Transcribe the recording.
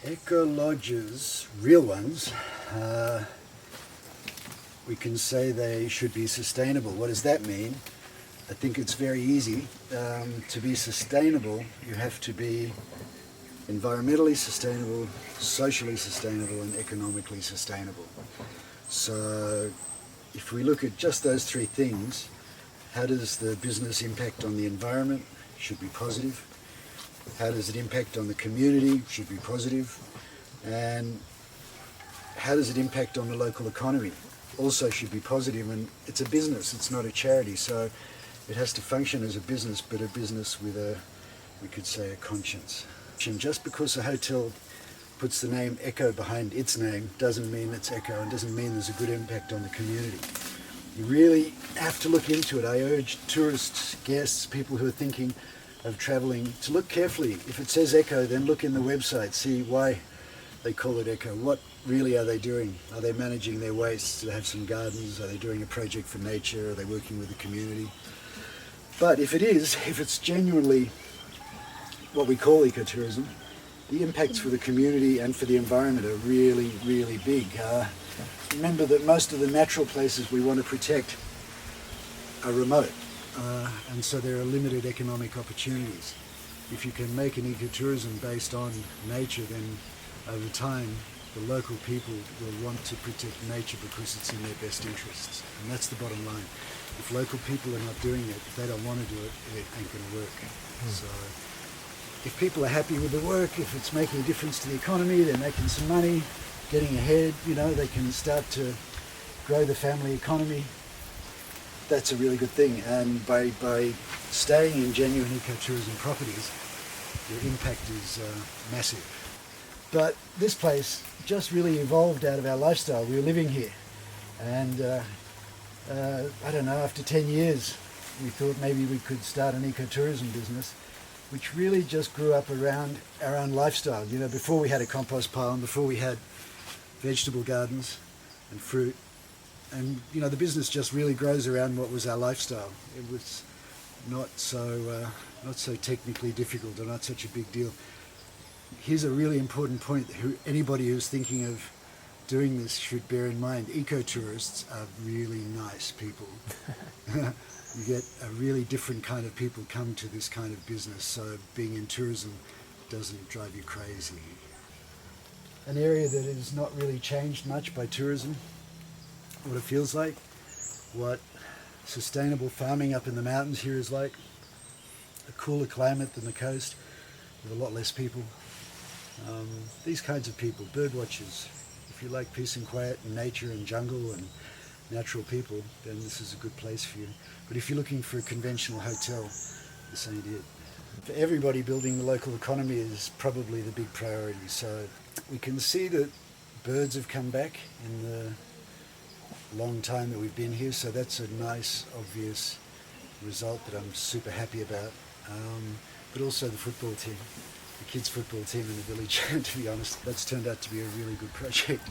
Eco lodges, real ones, we can say they should be sustainable. What does that mean? I think it's very easy. To be sustainable, you have to be environmentally sustainable, socially sustainable, and economically sustainable. So if we look at just those three things, how does the business impact on the environment? Should be positive. How does it impact on the community? Should be positive. And how does it impact on the local economy? Also should be positive. And it's a business, it's not a charity, so it has to function as a business, but a business with a, we could say, a conscience. And just because a hotel puts the name Eco behind its name doesn't mean it's Eco and doesn't mean there's a good impact on the community. You really have to look into it. I urge tourists, guests, people who are thinking of travelling to look carefully. If it says Eco, then look in the website, see why they call it Eco. What really are they doing? Are they managing their waste? Do they have some gardens? Are they doing a project for nature? Are they working with the community? But if it is, if it's genuinely what we call ecotourism, the impacts for the community and for the environment are really, really big. Remember that most of the natural places we want to protect are remote, and so there are limited economic opportunities. If you can make an ecotourism based on nature, then over time the local people will want to protect nature because it's in their best interests, and that's the bottom line. If local people are not doing it, if they don't want to do it, it ain't going to work. So if people are happy with the work, if it's making a difference to the economy, they're making some money, getting ahead, you know, they can start to grow the family economy, that's a really good thing. And by staying in genuine ecotourism properties, your impact is massive. But this place just really evolved out of our lifestyle. We were living here, and I don't know, after 10 years we thought maybe we could start an ecotourism business, which really just grew up around our own lifestyle. You know, before we had a compost pile and before we had vegetable gardens and fruit, and you know, the business just really grows around what was our lifestyle. It was not so technically difficult or not such a big deal. Here's a really important point that anybody who's thinking of doing this should bear in mind. Ecotourists are really nice people. You get a really different kind of people come to this kind of business, so being in tourism doesn't drive you crazy. An area that is not really changed much by tourism, what it feels like, what sustainable farming up in the mountains here is like, a cooler climate than the coast, with a lot less people. These kinds of people, bird watchers. If you like peace and quiet and nature and jungle and natural people, then this is a good place for you. But if you're looking for a conventional hotel, this ain't it. For everybody, building the local economy is probably the big priority. So we can see that birds have come back in the long time that we've been here, so that's a nice, obvious result that I'm super happy about. But also the football team, the kids' football team in the village, to be honest, that's turned out to be a really good project.